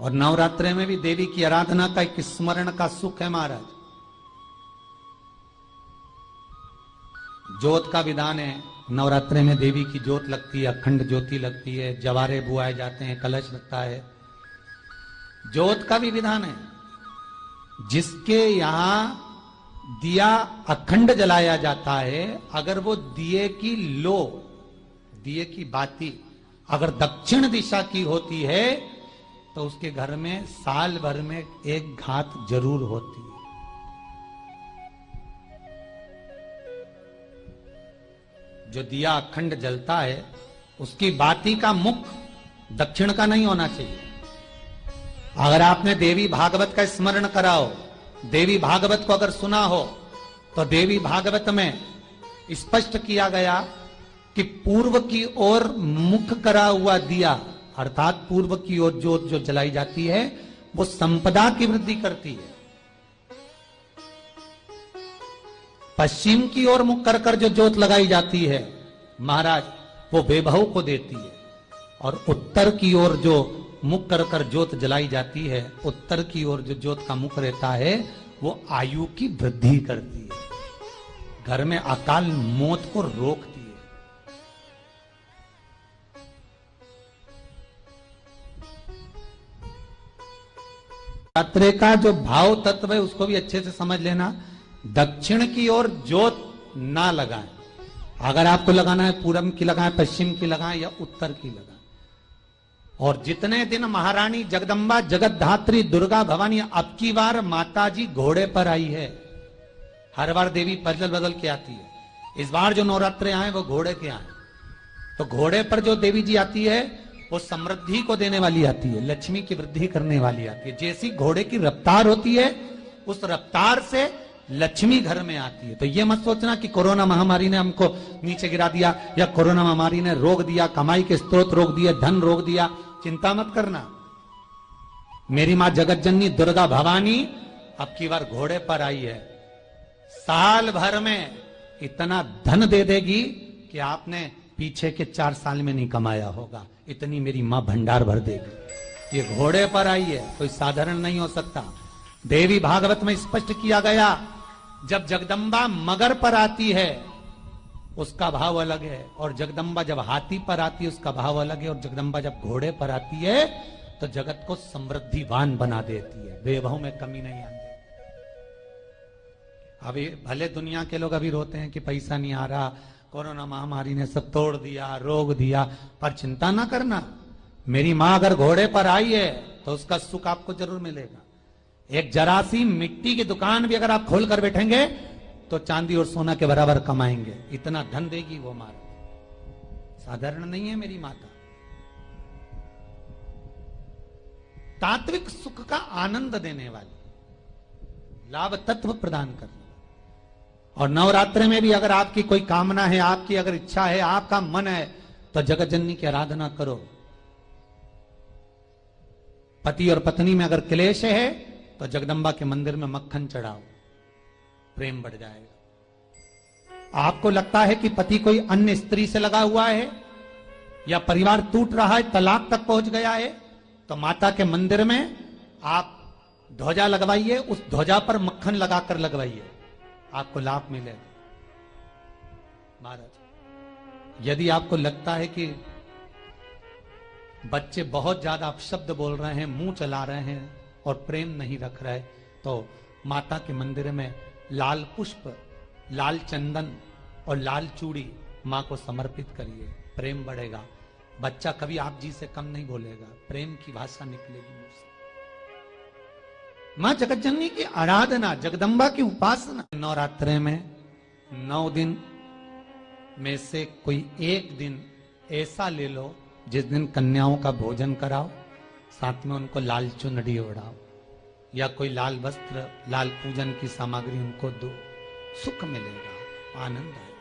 और नवरात्रे में भी देवी की आराधना का एक स्मरण का सुख है महाराज। ज्योत का विधान है, नवरात्रे में देवी की ज्योत लगती है, अखंड ज्योति लगती है, जवारे बुआए जाते हैं, कलश लगता है। ज्योत का भी विधान है। जिसके यहां दिया अखंड जलाया जाता है, अगर वो दिए की लो, दिए की बाती अगर दक्षिण दिशा की होती है तो उसके घर में साल भर में एक घात जरूर होती है। जो दिया अखंड जलता है उसकी बाती का मुख दक्षिण का नहीं होना चाहिए। अगर आपने देवी भागवत का स्मरण कराओ, देवी भागवत को अगर सुना हो, तो देवी भागवत में स्पष्ट किया गया कि पूर्व की ओर मुख करा हुआ दिया, अर्थात पूर्व की ओर ज्योत जो जलाई जाती है वो संपदा की वृद्धि करती है। पश्चिम की ओर मुख कर कर जो ज्योत लगाई जाती है महाराज, वो वैभव को देती है। और उत्तर की ओर जो मुख कर कर ज्योत जलाई जाती है, उत्तर की ओर जो ज्योत का मुख रहता है वो आयु की वृद्धि करती है, घर में अकाल मौत को रोकती है। नवरात्रे का जो भाव तत्व है उसको भी अच्छे से समझ लेना। दक्षिण की ओर ज्योत ना लगाएं। अगर आपको लगाना है पूरब की लगाएं, पश्चिम की लगाएं या उत्तर की लगाएं। और जितने दिन महारानी जगदम्बा जगतधात्री दुर्गा भवानी, अब की बार माताजी घोड़े पर आई है। हर बार देवी बदल बदल के आती है, इस बार जो नवरात्रे आए वो घोड़े के आए। तो घोड़े पर जो देवी जी आती है वो समृद्धि को देने वाली आती है, लक्ष्मी की वृद्धि करने वाली आती है। जैसी घोड़े की रफ्तार होती है उस रफ्तार से लक्ष्मी घर में आती है। तो ये मत सोचना कि कोरोना महामारी ने हमको नीचे गिरा दिया या कोरोना महामारी ने रोक दिया, कमाई के स्रोत रोक दिए, धन रोक दिया। चिंता मत करना। मेरी मां जगत जननी दुर्गा भवानी अब की बार घोड़े पर आई है। साल भर में इतना धन दे देगी कि आपने पीछे के 4 साल में नहीं कमाया होगा, इतनी मेरी मां भंडार भर देगी। ये घोड़े पर आई है, कोई साधारण नहीं हो सकता। देवी भागवत में स्पष्ट किया गया, जब जगदम्बा मगर पर आती है उसका भाव अलग है, और जगदम्बा जब हाथी पर आती है उसका भाव अलग है, और जगदम्बा जब घोड़े पर आती है तो जगत को समृद्धिवान बना देती है, वैभव में कमी नहीं आती। अभी भले दुनिया के लोग अभी रोते हैं कि पैसा नहीं आ रहा, कोरोना महामारी ने सब तोड़ दिया, रोक दिया, पर चिंता ना करना। मेरी मां अगर घोड़े पर आई है तो उसका सुख आपको जरूर मिलेगा। एक जरा सी मिट्टी की दुकान भी अगर आप खोल कर बैठेंगे तो चांदी और सोना के बराबर कमाएंगे, इतना धन देगी वो माता। साधारण नहीं है मेरी माता। तात्विक सुख का आनंद देने वाली, लाभ तत्व प्रदान करने। और नवरात्रे में भी अगर आपकी कोई कामना है, आपकी अगर इच्छा है, आपका मन है, तो जगत जननी की आराधना करो। पति और पत्नी में अगर क्लेश है तो जगदम्बा के मंदिर में मक्खन चढ़ाओ, प्रेम बढ़ जाएगा। आपको लगता है कि पति कोई अन्य स्त्री से लगा हुआ है या परिवार टूट रहा है, तलाक तक पहुंच गया है, तो माता के मंदिर में आप ध्वजा लगवाइए, उस ध्वजा पर मक्खन लगाकर लगवाइए, आपको लाभ मिलेगा। महाराज, यदि आपको लगता है कि बच्चे बहुत ज्यादा अपशब्द बोल रहे हैं, मुंह चला रहे हैं और प्रेम नहीं रख रहे, तो माता के मंदिर में लाल पुष्प, लाल चंदन और लाल चूड़ी मां को समर्पित करिए, प्रेम बढ़ेगा। बच्चा कभी आप जी से कम नहीं बोलेगा, प्रेम की भाषा निकलेगी मुंह से। मां जगतजननी की आराधना, जगदम्बा की उपासना। नवरात्रे में 9 दिन में से कोई एक दिन ऐसा ले लो जिस दिन कन्याओं का भोजन कराओ, साथ में उनको लाल चुनरी ओढ़ाओ या कोई लाल वस्त्र, लाल पूजन की सामग्री उनको दो, सुख मिलेगा, आनंद आएगा।